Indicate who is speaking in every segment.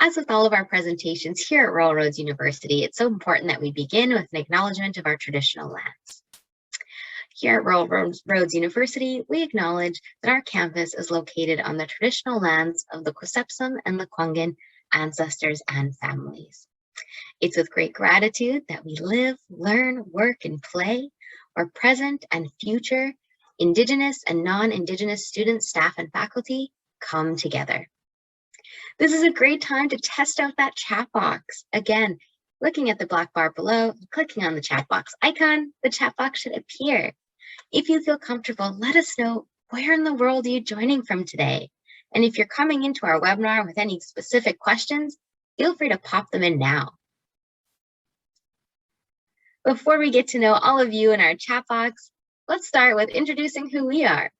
Speaker 1: As with all of our presentations here at Royal Roads University, it's so important that we begin with an acknowledgement of our traditional lands. Here at Royal Roads University, we acknowledge that our campus is located on the traditional lands of the Kusepsum and Lekwungen ancestors and families. It's with great gratitude that we live, learn, work, and play, where present and future Indigenous and non-Indigenous students, staff, and faculty come together. This is a great time to test out that chat box. Again, looking at the black bar below, clicking on the chat box icon, the chat box should appear. If you feel comfortable, let us know where in the world are you joining from today. And if you're coming into our webinar with any specific questions, feel free to pop them in now. Before we get to know all of you in our chat box, let's start with introducing who we are.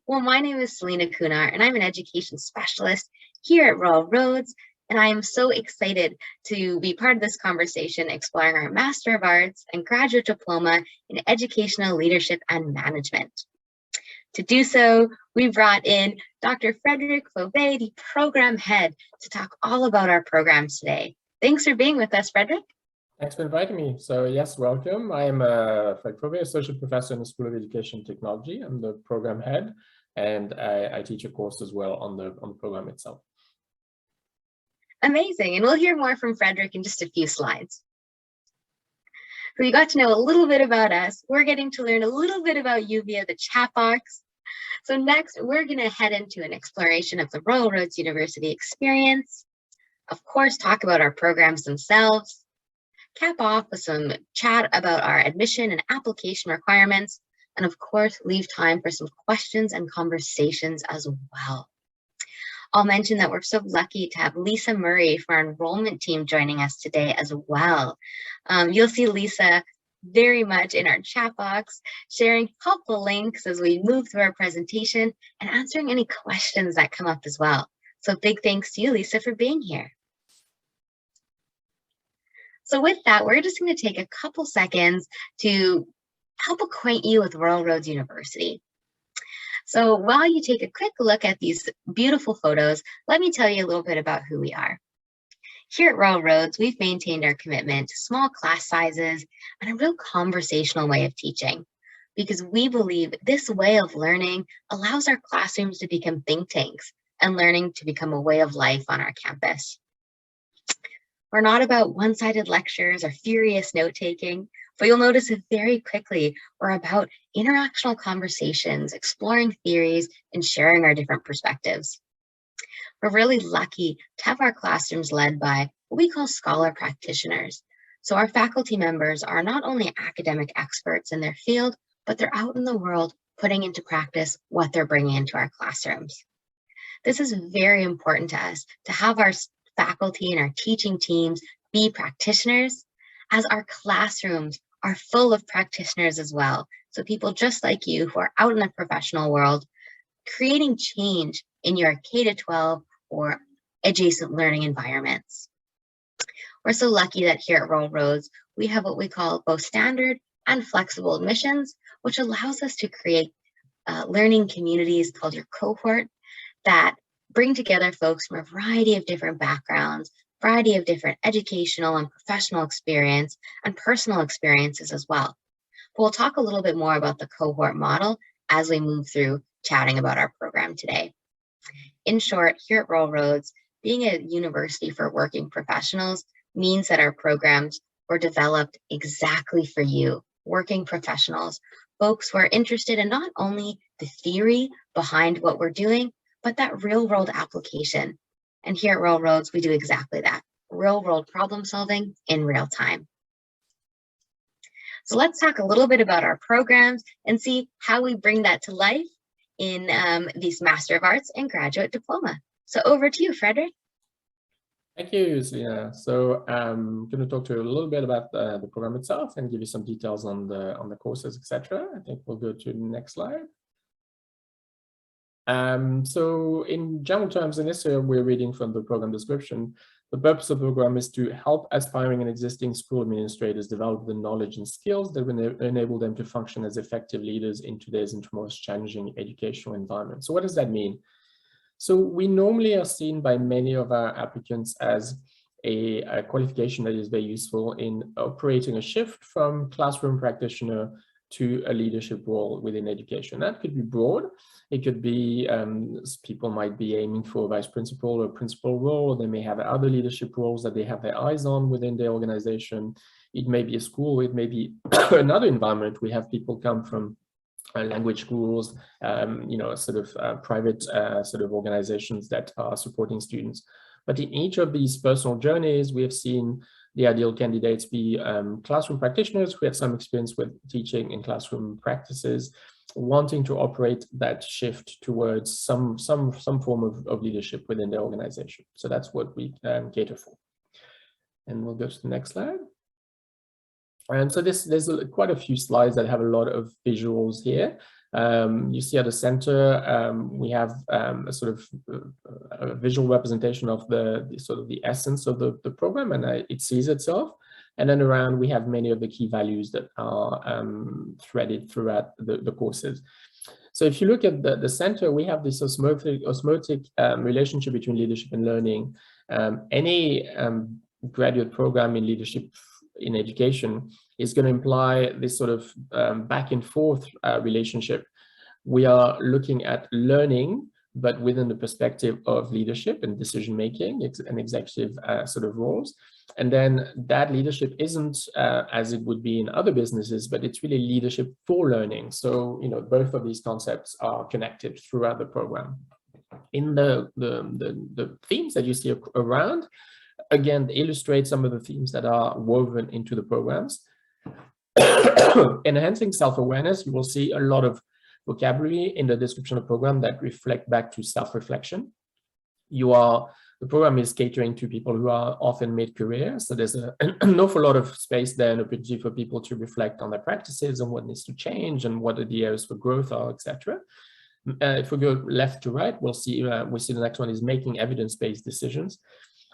Speaker 1: Well, my name is Selena Kunar, and I'm an education specialist here at Royal Roads, and I am so excited to be part of this conversation exploring our Master of Arts and Graduate Diploma in Educational Leadership and Management. To do so, we brought in Dr. Frederic Fovet, the program head, to talk all about our programs today. Thanks for being with us, Frederic.
Speaker 2: Thanks for inviting me. So yes, welcome. I am Frederic Fovet, Associate Professor in the School of Education and Technology. I'm the program head, and I teach a course as well on the program itself.
Speaker 1: Amazing, and we'll hear more from Frederic in just a few slides. So you got to know a little bit about us. We're getting to learn a little bit about you via the chat box. So next, we're going to head into an exploration of the Royal Roads University experience. Of course, talk about our programs themselves. Cap off with some chat about our admission and application requirements. And of course, leave time for some questions and conversations as well. I'll mention that we're so lucky to have Lisa Murray from our enrollment team joining us today as well. You'll see Lisa very much in our chat box, sharing helpful links as we move through our presentation and answering any questions that come up as well. So big thanks to you, Lisa, for being here. So with that, we're just going to take a couple seconds to help acquaint you with Royal Roads University. So while you take a quick look at these beautiful photos, let me tell you a little bit about who we are. Here at Royal Roads, we've maintained our commitment to small class sizes and a real conversational way of teaching, because we believe this way of learning allows our classrooms to become think tanks and learning to become a way of life on our campus. We're not about one-sided lectures or furious note-taking, but you'll notice that very quickly we're about interactional conversations, exploring theories, and sharing our different perspectives. We're really lucky to have our classrooms led by what we call scholar practitioners. So our faculty members are not only academic experts in their field, but they're out in the world putting into practice what they're bringing into our classrooms. This is very important to us, to have our faculty and our teaching teams be practitioners, as our classrooms are full of practitioners as well. So people just like you who are out in the professional world, creating change in your K-12 or adjacent learning environments. We're so lucky that here at Royal Roads, we have what we call both standard and flexible admissions, which allows us to create learning communities called your cohort that bring together folks from a variety of different backgrounds, variety of different educational and professional experience and personal experiences as well. But we'll talk a little bit more about the cohort model as we move through chatting about our program today. In short, here at Royal Roads, being a university for working professionals means that our programs were developed exactly for you, working professionals, folks who are interested in not only the theory behind what we're doing, but that real world application. And here at Royal Roads, we do exactly that, real world problem solving in real time. So let's talk a little bit about our programs and see how we bring that to life in these Master of Arts and Graduate Diploma. So over to you, Frederic.
Speaker 2: Thank you, Selena. So I'm going to talk to you a little bit about the program itself and give you some details on the courses, etc. I think we'll go to the next slide. So in general terms, in this year, we're reading from the program description. The purpose of the program is to help aspiring and existing school administrators develop the knowledge and skills that will enable them to function as effective leaders in today's and tomorrow's challenging educational environment. So what does that mean? So we normally are seen by many of our applicants as a qualification that is very useful in operating a shift from classroom practitioner to a leadership role within education. That could be broad. It could be, people might be aiming for a vice principal or principal role. They may have other leadership roles that they have their eyes on within their organization. It may be a school, it may be another environment. We have people come from language schools, sort of private sort of organizations that are supporting students. But in each of these personal journeys, we have seen the ideal candidates be classroom practitioners who have some experience with teaching in classroom practices, wanting to operate that shift towards some form of leadership within their organization. So that's what we cater for. And we'll go to the next slide. And so there's quite a few slides that have a lot of visuals here. You see at the center, we have a sort of a visual representation of the sort of the essence of the program, and it sees itself. And then around, we have many of the key values that are threaded throughout the courses. So if you look at the center, we have this osmotic relationship between leadership and learning. Any graduate program in leadership in education is going to imply this sort of back and forth relationship. We are looking at learning, but within the perspective of leadership and decision making and executive sort of roles. And then that leadership isn't as it would be in other businesses, but it's really leadership for learning. So, you know, both of these concepts are connected throughout the program. In the themes that you see around, again, illustrate some of the themes that are woven into the programs. Enhancing self-awareness, you will see a lot of vocabulary in the description of the program that reflect back to self-reflection. The program is catering to people who are often mid-career, so there's an awful lot of space there and opportunity for people to reflect on their practices and what needs to change and what the areas for growth are, etc. If we go left to right, we see the next one is making evidence-based decisions.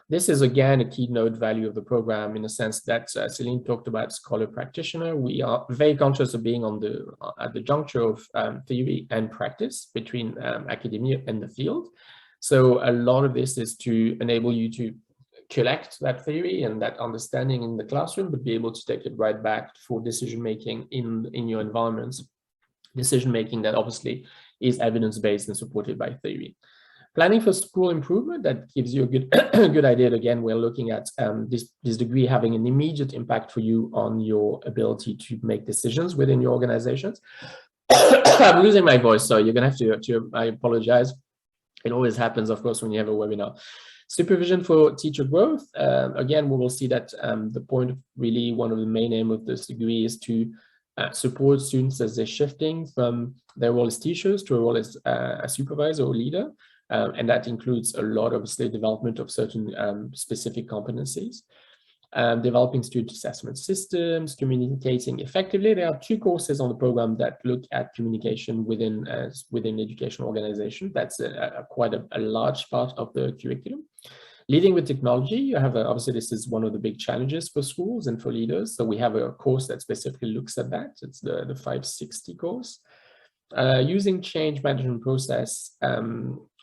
Speaker 2: This is, again, a keynote value of the program in the sense that Celine talked about scholar practitioner. We are very conscious of being at the juncture of theory and practice between academia and the field. So a lot of this is to enable you to collect that theory and that understanding in the classroom, but be able to take it right back for decision-making in your environments. Decision-making that obviously is evidence-based and supported by theory. Planning for school improvement, that gives you a good idea. Again, we're looking at this degree having an immediate impact for you on your ability to make decisions within your organizations. I'm losing my voice, so you're going to have to I apologize. It always happens, of course, when you have a webinar. Supervision for teacher growth. Again, we will see that the point of really one of the main aim of this degree is to support students as they're shifting from their role as teachers to a role as a supervisor or leader. And that includes a lot of development of certain specific competencies. Developing student assessment systems, communicating effectively. There are 2 courses on the program that look at communication within educational organization. That's quite a large part of the curriculum. Leading with technology, you have obviously this is one of the big challenges for schools and for leaders. So we have a course that specifically looks at that. It's the 560 course. Using change management process.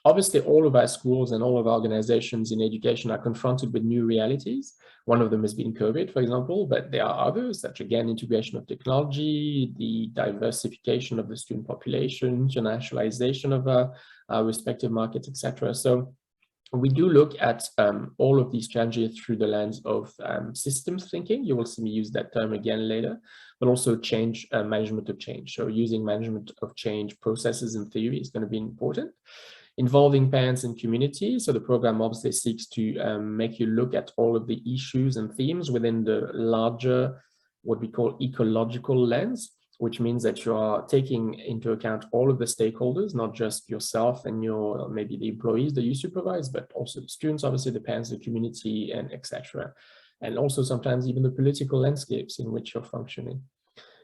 Speaker 2: Obviously, all of our schools and all of our organizations in education are confronted with new realities. One of them has been COVID, for example, but there are others, such again, integration of technology, the diversification of the student population, internationalization of our respective markets, etc. So we do look at all of these challenges through the lens of systems thinking. You will see me use that term again later, but also change, management of change. So using management of change processes and theory is going to be important. Involving parents and community. So the program obviously seeks to make you look at all of the issues and themes within the larger, what we call ecological lens, which means that you are taking into account all of the stakeholders, not just yourself and maybe the employees that you supervise, but also the students, obviously the parents, the community, and etc. And also sometimes even the political landscapes in which you're functioning.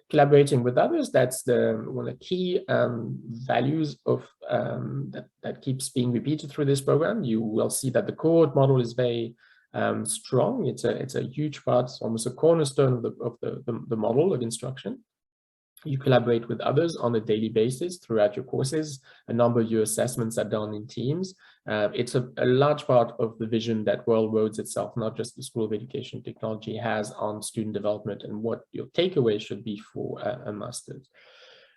Speaker 2: Collaborating with others, that's one of the key values of that keeps being repeated through this program. You will see that the cohort model is very strong. It's a huge part, almost a cornerstone of the model of instruction. You collaborate with others on a daily basis throughout your courses. A number of your assessments are done in teams. It's a large part of the vision that World Roads itself, not just the School of Education Technology, has on student development and what your takeaway should be for a master's.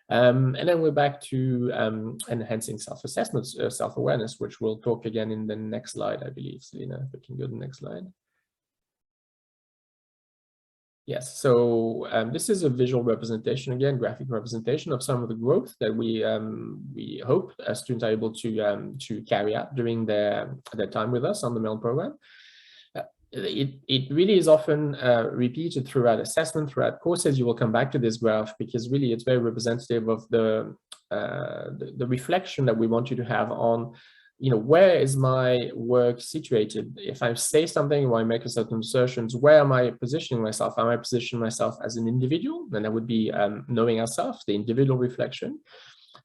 Speaker 2: And then we're back to enhancing self-assessment, self-awareness, which we'll talk again in the next slide, I believe. Selena, if we can go to the next slide. Yes, so this is a visual representation, again, graphic representation of some of the growth that we hope students are able to carry out during their time with us on the MEL program. It really is often repeated throughout assessment, throughout courses. You will come back to this graph because really it's very representative of the reflection that we want you to have on, you know, where is my work situated? If I say something or I make a certain assertions, where am I positioning myself? Am I positioning myself as an individual? Then that would be knowing ourselves, the individual reflection.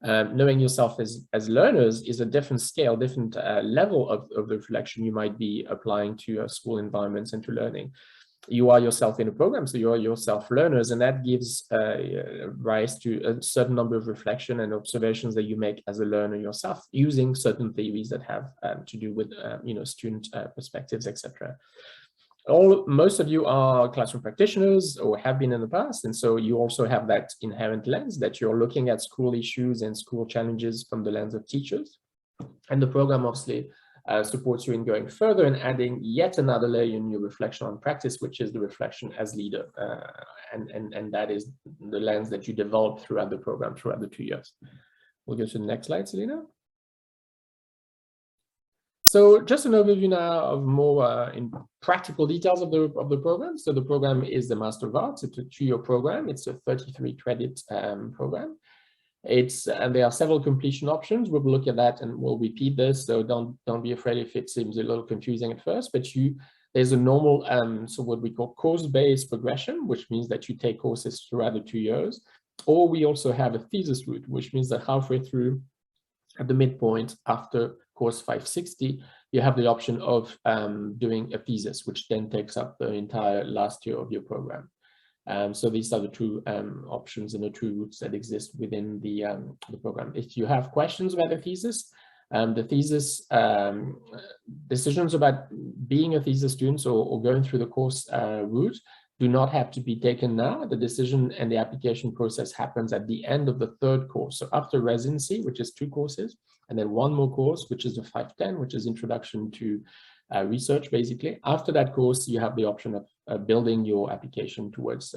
Speaker 2: Knowing yourself as learners is a different scale, different level of the reflection you might be applying to school environments and to learning. You are yourself in a program, so you are yourself learners, and that gives rise to a certain number of reflection and observations that you make as a learner yourself, using certain theories that have to do with you know, student perspectives, etc. Most of you are classroom practitioners or have been in the past, and so you also have that inherent lens that you're looking at school issues and school challenges from the lens of teachers. And the program obviously supports you in going further and adding yet another layer in your reflection on practice, which is the reflection as leader. And that is the lens that you develop throughout the program, throughout the 2 years. We'll go to the next slide, Selena. So just an overview now of more in practical details of the program. So the program is the Master of Arts. It's a 2-year program. It's a 33 credit program. And there are several completion options. We'll look at that and we'll repeat this. So don't be afraid if it seems a little confusing at first, but there's a normal, so what we call course-based progression, which means that you take courses throughout the 2 years. Or we also have a thesis route, which means that halfway through at the midpoint after course 560, you have the option of doing a thesis, which then takes up the entire last year of your program. So these are the 2 options and the 2 routes that exist within the program. If you have questions about the thesis decisions about being a thesis student or going through the course route do not have to be taken now. The decision and the application process happens at the end of the 3rd course. So after residency, which is 2 courses, and then 1 more course, which is the 510, which is introduction to research, basically. After that course, you have the option of building your application towards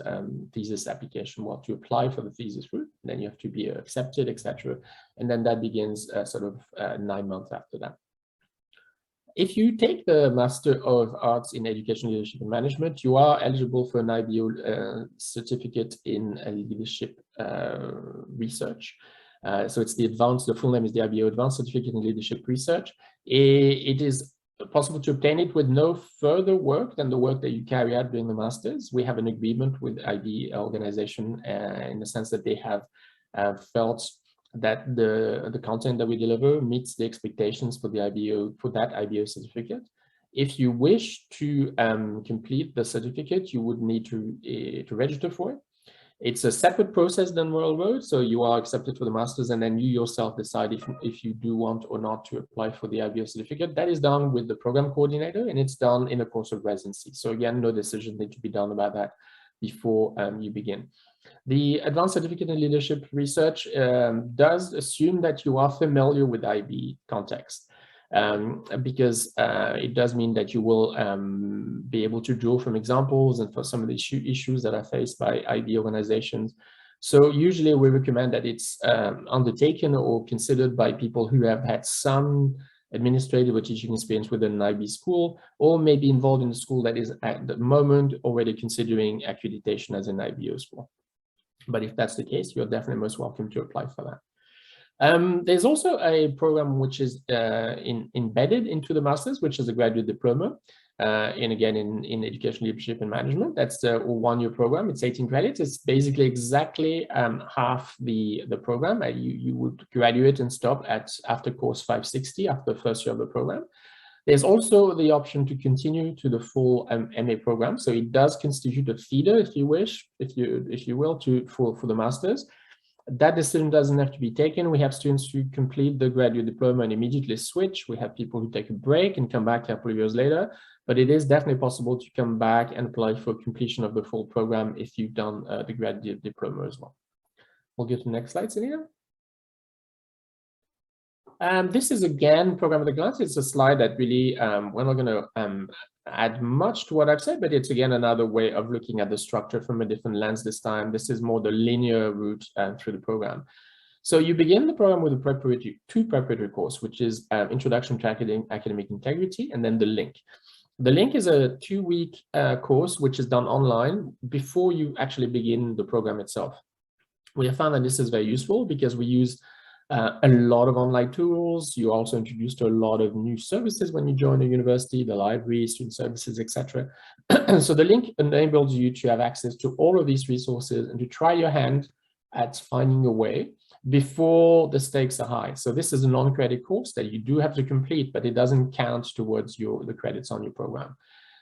Speaker 2: thesis application, well, to apply for the thesis route. Then you have to be accepted, etc. And then that begins sort of 9 months after that. If you take the Master of Arts in Education, Leadership and Management, you are eligible for an IBO certificate in leadership research. So it's the full name is the IBO Advanced Certificate in Leadership Research. It is possible to obtain it with no further work than the work that you carry out during the Masters. We have an agreement with IB organization in the sense that they have felt that the content that we deliver meets the expectations for the IBO, for that IBO certificate. If you wish to complete the certificate, you would need to register for it. It's a separate process than World Roads, so you are accepted for the Masters and then you yourself decide if you do want or not to apply for the IBO certificate. That is done with the program coordinator and it's done in the course of residency. So again, no decision need to be done about that before you begin. The Advanced Certificate in Leadership Research does assume that you are familiar with IB context. Because it does mean that you will be able to draw from examples and for some of the issues that are faced by IB organizations. So usually we recommend that it's undertaken or considered by people who have had some administrative or teaching experience within an IB school, or maybe involved in a school that is at the moment already considering accreditation as an IBO school. But if that's the case, you're definitely most welcome to apply for that. There's also a program which is embedded into the Masters, which is a graduate diploma, and again in Education, Leadership and Management. That's a 1-year program. It's 18 credits. It's basically exactly half the program. You would graduate and stop after course 560, after the first year of the program. There's also the option to continue to the full MA program. So it does constitute a feeder, if you wish, if you will, for the masters. That decision doesn't have to be taken. We have students who complete the graduate diploma and immediately switch. We have people who take a break and come back a couple of years later. But it is definitely possible to come back and apply for completion of the full program if you've done the graduate diploma as well. We'll go to the next slide, Celia. This is again program at a glance. It's a slide that really we're not going to add much to what I've said, but it's again another way of looking at the structure from a different lens this time. This is more the linear route through the program. So you begin the program with a two preparatory course, which is Introduction to Academic Integrity, and then the link. The link is a 2-week course which is done online before you actually begin the program itself. We have found that this is very useful because we use a lot of online tools. You're also introduced to a lot of new services when you join a university, the library, student services, etc. So the link enables you to have access to all of these resources and to try your hand at finding a way before the stakes are high. So this is a non-credit course that you do have to complete, but it doesn't count towards the credits on your program.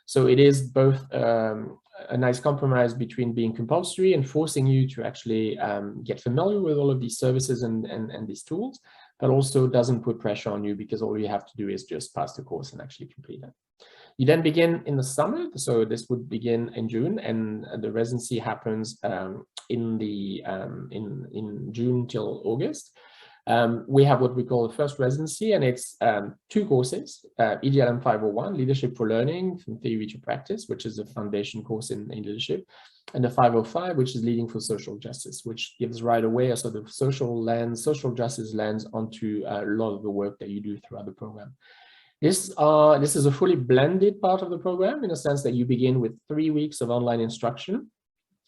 Speaker 2: So it is both a nice compromise between being compulsory and forcing you to actually get familiar with all of these services and these tools, but also doesn't put pressure on you because all you have to do is just pass the course and actually complete it. You then begin in the summer, so this would begin in June, and the residency happens in June till August. We have what we call the first residency, and it's 2 courses, EDLM 501, Leadership for Learning, from Theory to Practice, which is a foundation course in leadership, and the 505, which is Leading for Social Justice, which gives right away a sort of social justice lens onto a lot of the work that you do throughout the program. This is a fully blended part of the program in a sense that you begin with 3 weeks of online instruction.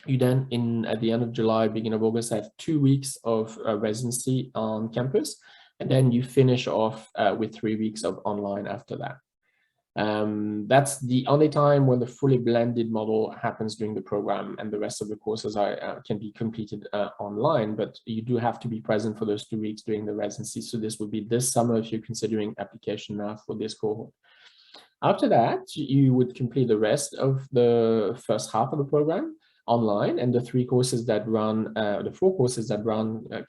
Speaker 2: You then, at the end of July, beginning of August, have 2 weeks of residency on campus, and then you finish off with 3 weeks of online after that. That's the only time when the fully blended model happens during the program, and the rest of the courses can be completed online, but you do have to be present for those 2 weeks during the residency. So this would be this summer if you're considering application now for this cohort. After that, you would complete the rest of the first half of the program online, and the 4 courses that run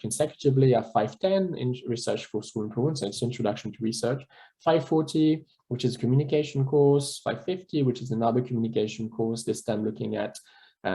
Speaker 2: consecutively are 510 in research for school improvement, so it's introduction to research, 540, which is a communication course, 550, which is another communication course, this time looking at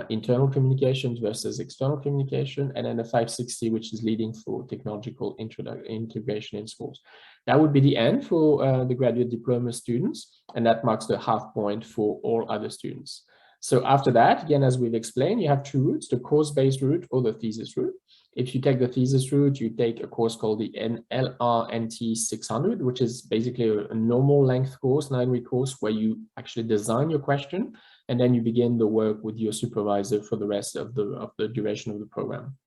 Speaker 2: internal communications versus external communication, and then the 560, which is leading for technological integration in schools. That would be the end for the graduate diploma students, and that marks the half point for all other students. So after that, again, as we've explained, you have 2 routes, the course-based route or the thesis route. If you take the thesis route, you take a course called the LRNT 600, which is basically a normal length course, 9-week course, where you actually design your question, and then you begin the work with your supervisor for the rest of the duration of the program.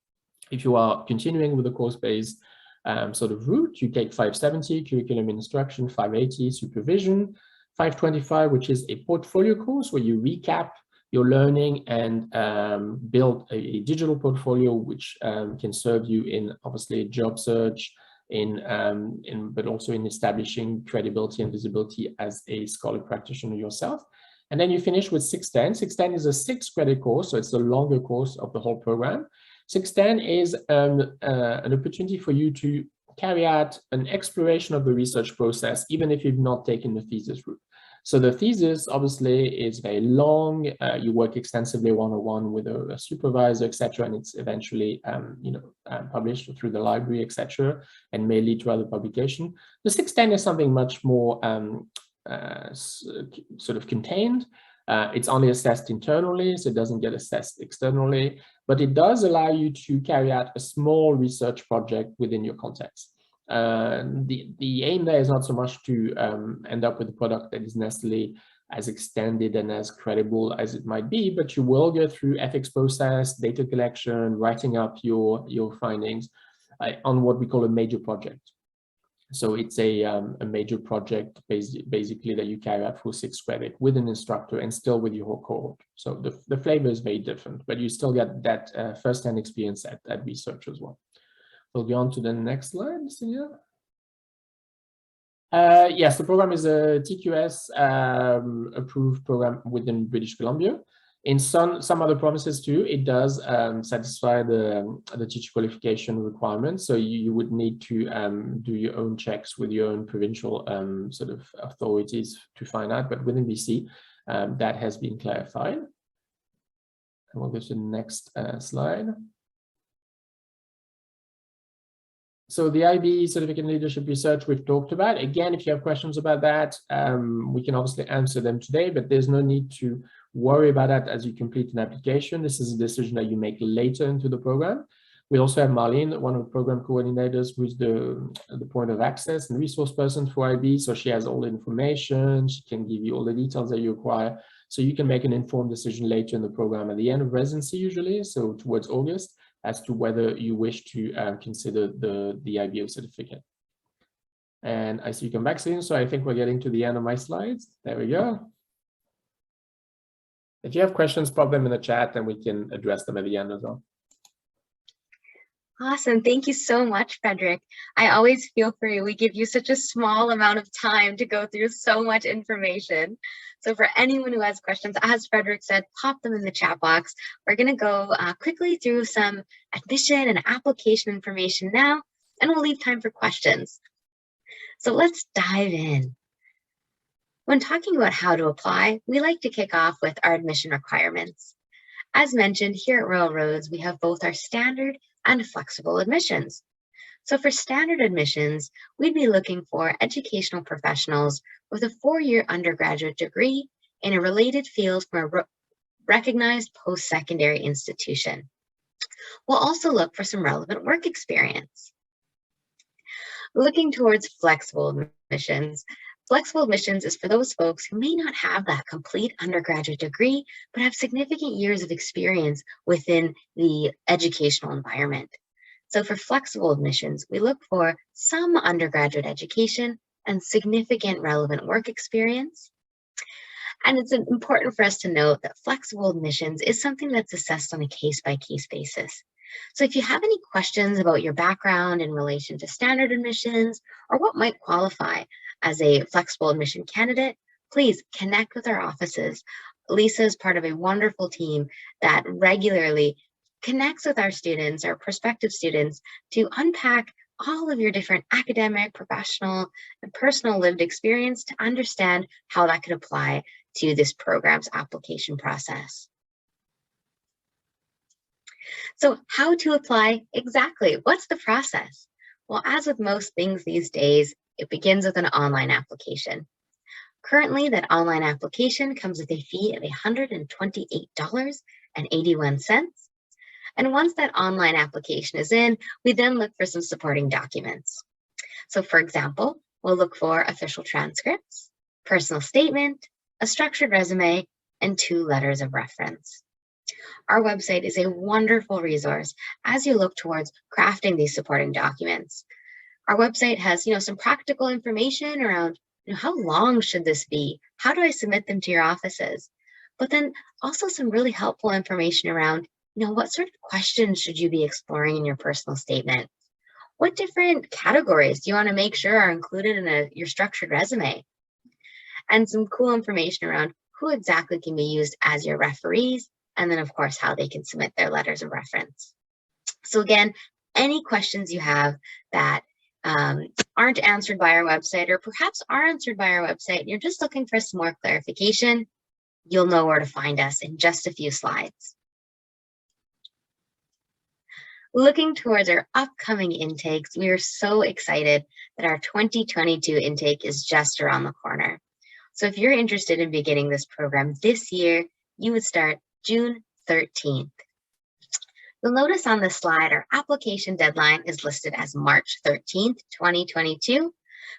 Speaker 2: If you are continuing with the course-based sort of route, you take 570, curriculum instruction, 580, supervision, 525, which is a portfolio course where you recap your learning and build a digital portfolio which can serve you in obviously job search, but also in establishing credibility and visibility as a scholar practitioner yourself. And then you finish with 610. 610 is a 6-credit course, so it's the longer course of the whole program. 610 is an opportunity for you to carry out an exploration of the research process, even if you've not taken the thesis route. So the thesis obviously is very long. You work extensively one-on-one with a supervisor, etc., and it's eventually published through the library, etc., and may lead to other publication. The 610 is something much more sort of contained. It's only assessed internally, so it doesn't get assessed externally, but it does allow you to carry out a small research project within your context. The aim there is not so much to end up with a product that is necessarily as extended and as credible as it might be, but you will go through ethics process, data collection, writing up your findings on what we call a major project. So it's a major project basically that you carry out for 6 credits with an instructor and still with your whole cohort. So the flavor is very different, but you still get that first-hand experience at research as well. We'll go on to the next slide, Celia. Yes, the program is a TQS approved program within British Columbia. In some other provinces too, it does satisfy the teacher qualification requirements. So you would need to do your own checks with your own provincial sort of authorities to find out. But within BC, that has been clarified. And we'll go to the next slide. So the IB Certificate in Leadership Research we've talked about. Again, if you have questions about that, we can obviously answer them today, but there's no need to worry about that as you complete an application. This is a decision that you make later into the program. We also have Marlene, one of the program coordinators, who's the point of access and resource person for IB. So she has all the information. She can give you all the details that you require. So you can make an informed decision later in the program at the end of residency usually, so towards August, as to whether you wish to consider the IBO certificate. And I see you come back soon, so I think we're getting to the end of my slides. There we go. If you have questions, pop them in the chat and we can address them at the end as well.
Speaker 1: Awesome. Thank you so much, Frederic. I always feel for you. We give you such a small amount of time to go through so much information. So for anyone who has questions, as Frederic said, pop them in the chat box. We're going to go quickly through some admission and application information now, and we'll leave time for questions. So let's dive in. When talking about how to apply, we like to kick off with our admission requirements. As mentioned, here at Royal Roads, we have both our standard and flexible admissions. So for standard admissions, we'd be looking for educational professionals with a 4-year undergraduate degree in a related field from a recognized post-secondary institution. We'll also look for some relevant work experience. Looking towards flexible admissions, flexible admissions is for those folks who may not have that complete undergraduate degree, but have significant years of experience within the educational environment. So for flexible admissions, we look for some undergraduate education and significant relevant work experience. And it's important for us to note that flexible admissions is something that's assessed on a case-by-case basis. So if you have any questions about your background in relation to standard admissions or what might qualify as a flexible admission candidate, please connect with our offices. Lisa is part of a wonderful team that regularly connects with our students, our prospective students, to unpack all of your different academic, professional, and personal lived experience to understand how that could apply to this program's application process. So how to apply exactly? What's the process? Well, as with most things these days, it begins with an online application. Currently, that online application comes with a fee of $128.81. And once that online application is in, we then look for some supporting documents. So for example, we'll look for official transcripts, personal statement, a structured resume, and 2 letters of reference. Our website is a wonderful resource as you look towards crafting these supporting documents. Our website has, some practical information around, how long should this be? How do I submit them to your offices? But then also some really helpful information around, what sort of questions should you be exploring in your personal statement? What different categories do you want to make sure are included in your structured resume? And some cool information around who exactly can be used as your referees, and then of course, how they can submit their letters of reference. So again, any questions you have that aren't answered by our website, or perhaps are answered by our website, and you're just looking for some more clarification, you'll know where to find us in just a few slides. Looking towards our upcoming intakes, we are so excited that our 2022 intake is just around the corner. So if you're interested in beginning this program this year, you would start June 13th. You'll notice on this slide, our application deadline is listed as March 13th, 2022.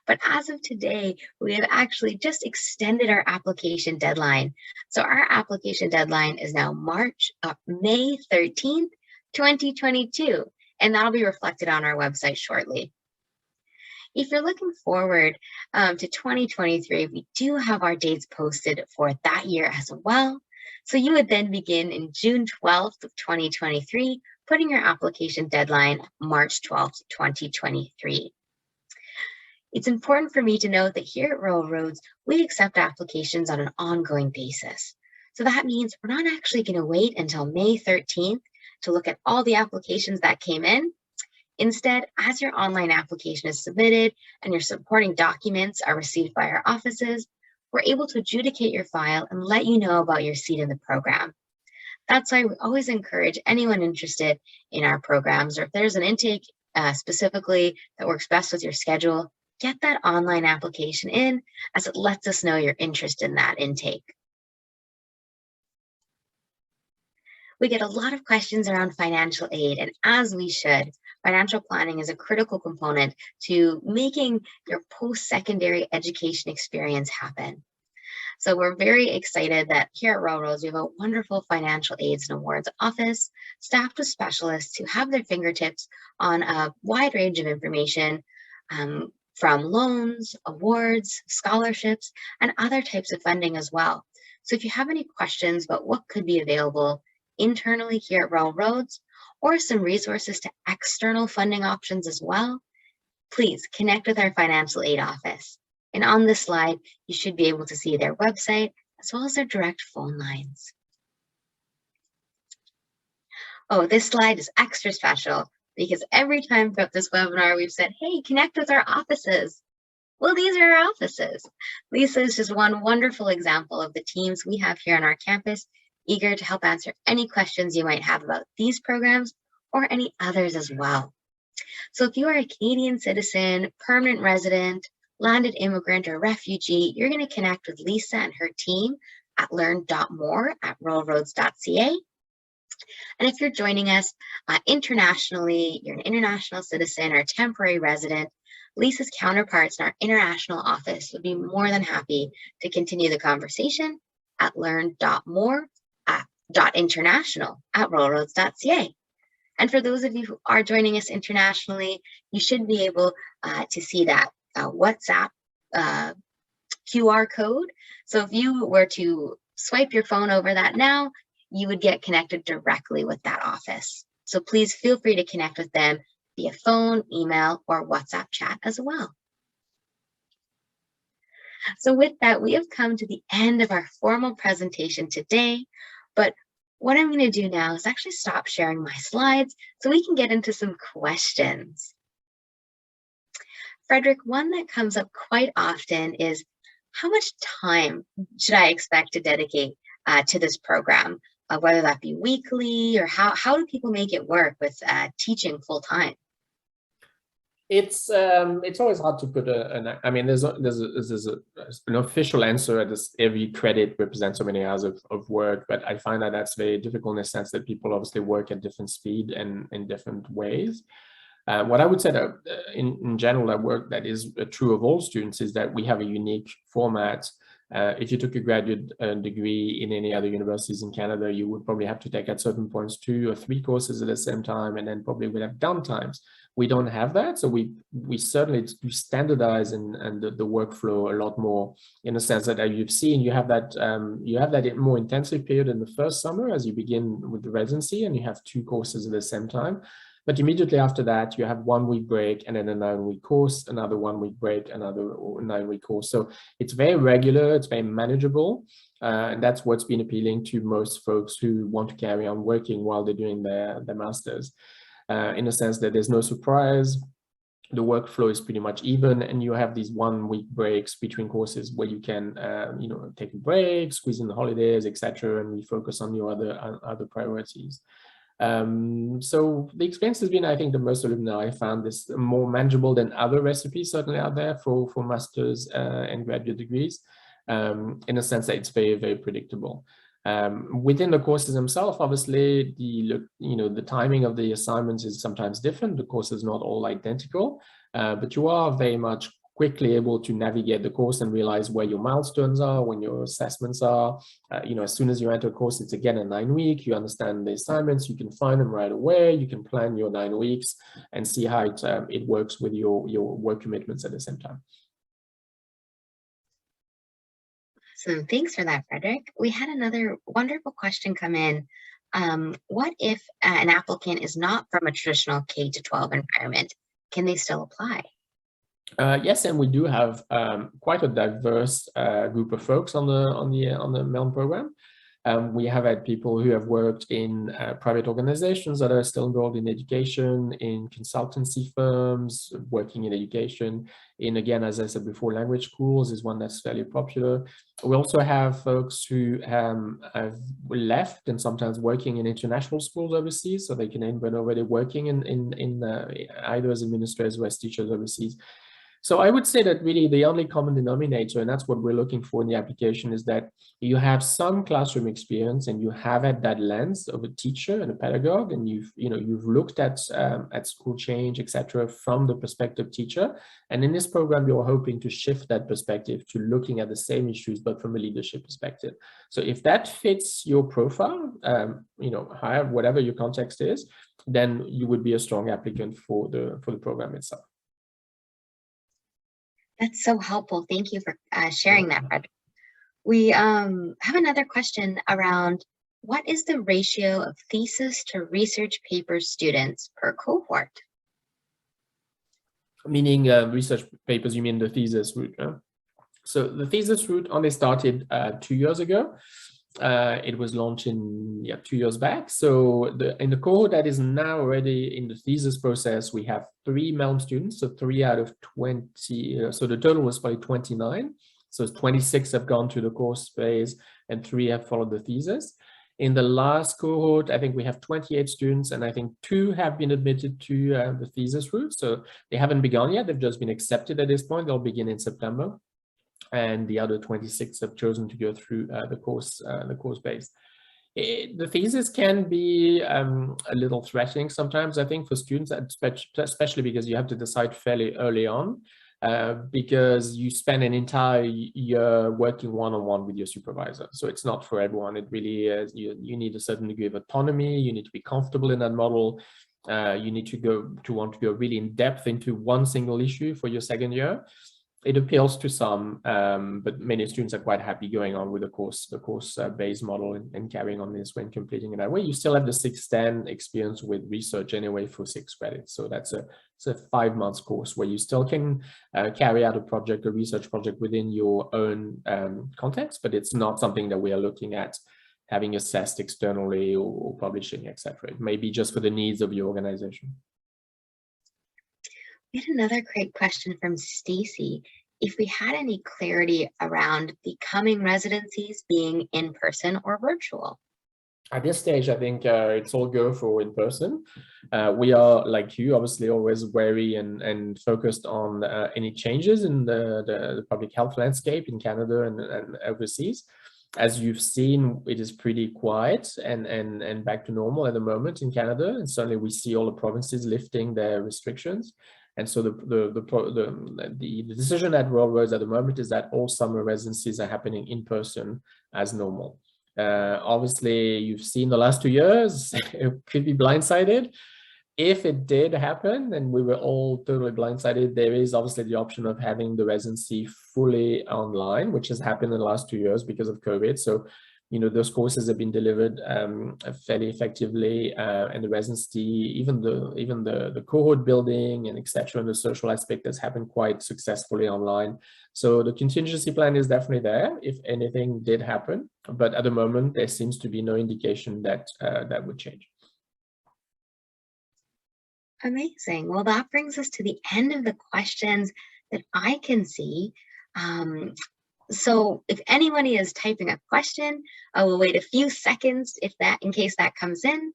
Speaker 1: But as of today, we have actually just extended our application deadline. So our application deadline is now May 13th, 2022, and that'll be reflected on our website shortly. If you're looking forward to 2023, we do have our dates posted for that year as well. So you would then begin in June 12th of 2023, putting your application deadline March 12th, 2023. It's important for me to note that here at Rural Roads, we accept applications on an ongoing basis. So that means we're not actually going to wait until May 13th to look at all the applications that came in. Instead, as your online application is submitted and your supporting documents are received by our offices, we're able to adjudicate your file and let you know about your seat in the program. That's why we always encourage anyone interested in our programs, or if there's an intake specifically that works best with your schedule, get that online application in, as it lets us know your interest in that intake. We get a lot of questions around financial aid, and as we should, financial planning is a critical component to making your post-secondary education experience happen. So we're very excited that here at Rural Roads, we have a wonderful financial aids and awards office staffed with specialists who have their fingertips on a wide range of information from loans, awards, scholarships, and other types of funding as well. So if you have any questions about what could be available internally here at Rural Roads, or some resources to external funding options as well, please connect with our financial aid office. And on this slide, you should be able to see their website as well as their direct phone lines. Oh, this slide is extra special because every time throughout this webinar, we've said, hey, connect with our offices. Well, these are our offices. Lisa is just one wonderful example of the teams we have here on our campus, eager to help answer any questions you might have about these programs or any others as well. So if you are a Canadian citizen, permanent resident, landed immigrant, or refugee, you're going to connect with Lisa and her team at learn.more@ruralroads.ca. And if you're joining us internationally, you're an international citizen or temporary resident, Lisa's counterparts in our international office would be more than happy to continue the conversation at learn.more.international@ruralroads.ca. And for those of you who are joining us internationally, you should be able to see that WhatsApp QR code. So if you were to swipe your phone over that now, you would get connected directly with that office. So please feel free to connect with them via phone, email, or WhatsApp chat as well. So with that, we have come to the end of our formal presentation today, but what I'm going to do now is actually stop sharing my slides so we can get into some questions. Frederic, one that comes up quite often is, how much time should I expect to dedicate to this program, whether that be weekly, or how do people make it work with teaching full time?
Speaker 2: It's always hard to put I mean, there's an official answer as every credit represents so many hours of work, but I find that that's very difficult in the sense that people obviously work at different speed and in different ways. What I would say that in general, that work that is true of all students is that we have a unique format. If you took a graduate degree in any other universities in Canada, you would probably have to take at certain points 2 or 3 courses at the same time, and then probably would have downtimes. We don't have that, so we certainly do standardize and the workflow a lot more, in the sense that you've seen you have that more intensive period in the first summer as you begin with the residency, and you have 2 courses at the same time. But immediately after that, you have 1 week break and then a 9-week course, another 1 week break, another 9-week course. So it's very regular, it's very manageable. And that's what's been appealing to most folks who want to carry on working while they're doing their masters. In the sense that there's no surprise, the workflow is pretty much even, and you have these 1-week breaks between courses where you can, take a break, squeeze in the holidays, etc., and refocus on your other priorities. So the experience has been, I think, the most alumni I found this more manageable than other recipes certainly out there for masters and graduate degrees, in a sense that it's very, very predictable. Within the courses themselves, obviously, the timing of the assignments is sometimes different. The course is not all identical, but you are very much quickly able to navigate the course and realize where your milestones are, when your assessments are. As soon as you enter a course, it's again a 9-week. You understand the assignments, you can find them right away. You can plan your 9 weeks and see how it works with your work commitments at the same time.
Speaker 1: So thanks for that, Frederic. We had another wonderful question come in. What if an applicant is not from a traditional K-12 environment? Can they still apply?
Speaker 2: Yes, and we do have quite a diverse group of folks on the MELM program. We have had people who have worked in private organizations that are still involved in education, in consultancy firms, working in education, in, again, as I said before, language schools is one that's fairly popular. We also have folks who have left and sometimes working in international schools overseas, so they can end when already working in either as administrators or as teachers overseas. So I would say that really the only common denominator, and that's what we're looking for in the application, is that you have some classroom experience and you have had that lens of a teacher and a pedagogue, and you've looked at school change, etc., from the perspective teacher. And in this program, you're hoping to shift that perspective to looking at the same issues, but from a leadership perspective. So if that fits your profile, however, whatever your context is, then you would be a strong applicant for the program itself.
Speaker 1: That's so helpful. Thank you for sharing that, Frederic. We have another question around what is the ratio of thesis to research paper students per cohort?
Speaker 2: Meaning research papers, you mean the thesis route? Huh? So the thesis route only started 2 years ago. It was launched in 2 years back. So in the cohort that is now already in the thesis process, we have 3 MELM students, so 3 out of 20. So the total was probably 29. So 26 have gone through the course phase and 3 have followed the thesis. In the last cohort, I think we have 28 students, and I think 2 have been admitted to the thesis route. So they haven't begun yet. They've just been accepted at this point. They'll begin in September. And the other 26 have chosen to go through the course base. The thesis can be a little threatening sometimes, I think, for students, especially because you have to decide fairly early on, because you spend an entire year working one-on-one with your supervisor. So it's not for everyone. It really is. You need a certain degree of autonomy. You need to be comfortable in that model. You need to want to go really in depth into one single issue for your second year. It appeals to some, but many students are quite happy going on with the course-based model and carrying on this when completing it that way. You still have the 610 experience with research anyway for 6 credits. So it's a 5 months course where you still can carry out a research project within your own context, but it's not something that we are looking at having assessed externally or publishing, etc. It may be just for the needs of your organization.
Speaker 1: We had another great question from Stacy. If we had any clarity around becoming residencies being in person or virtual?
Speaker 2: At this stage, I think it's all go for in person. We are, like you, obviously always wary and focused on any changes in the public health landscape in Canada and overseas. As you've seen, it is pretty quiet and back to normal at the moment in Canada. And certainly we see all the provinces lifting their restrictions. And so the decision at Royal Roads at the moment is that all summer residencies are happening in person as normal. Obviously, you've seen the last 2 years, it could be blindsided. If it did happen, and we were all totally blindsided, there is obviously the option of having the residency fully online, which has happened in the last 2 years because of COVID. So, those courses have been delivered fairly effectively, and the residency, even the cohort building and etc., and the social aspect has happened quite successfully online. So the contingency plan is definitely there if anything did happen, but at the moment there seems to be no indication that that would change.
Speaker 1: Amazing. Well, that brings us to the end of the questions that I can see. So if anybody is typing a question, I will wait a few seconds in case that comes in.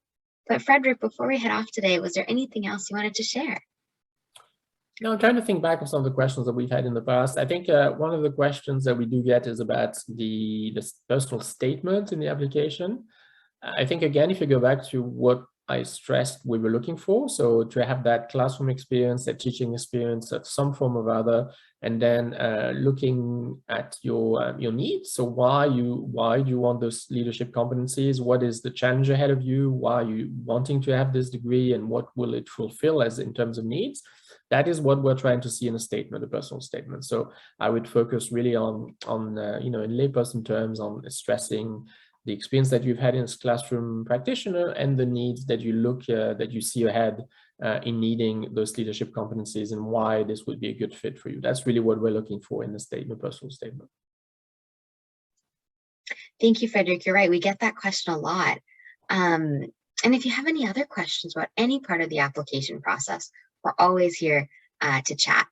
Speaker 1: But Frederic, before we head off today, was there anything else you wanted to share?
Speaker 2: No, I'm trying to think back of some of the questions that we've had in the past. I think one of the questions that we do get is about the personal statement in the application. I think, again, if you go back to what I stressed we were looking for, so to have that classroom experience, that teaching experience of some form or other, and then looking at your needs. So why do you want those leadership competencies? What is the challenge ahead of you? Why are you wanting to have this degree, and what will it fulfill as in terms of needs? That is what we're trying to see in a statement, a personal statement. So I would focus really on in layperson terms, on stressing the experience that you've had as a classroom practitioner and the needs that you see ahead in needing those leadership competencies and why this would be a good fit for you. That's really what we're looking for in the statement, personal statement.
Speaker 1: Thank you, Frederic. You're right. We get that question a lot. And if you have any other questions about any part of the application process, we're always here to chat.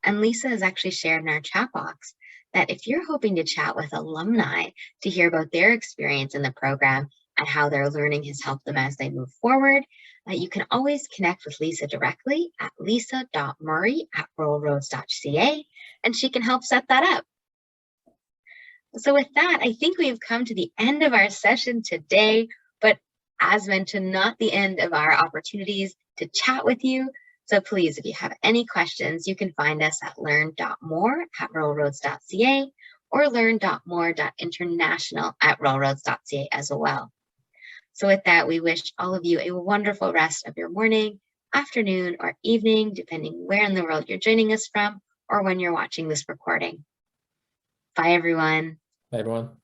Speaker 1: And Lisa has actually shared in our chat box that if you're hoping to chat with alumni to hear about their experience in the program and how their learning has helped them as they move forward, you can always connect with Lisa directly at lisa.murray@royalroads.ca, and she can help set that up. So with that, I think we've come to the end of our session today, but as mentioned, not the end of our opportunities to chat with you. So please, if you have any questions, you can find us at learn.more@royalroads.ca or learn.more.international@royalroads.ca as well. So with that, we wish all of you a wonderful rest of your morning, afternoon, or evening, depending where in the world you're joining us from or when you're watching this recording. Bye, everyone.
Speaker 2: Bye, everyone.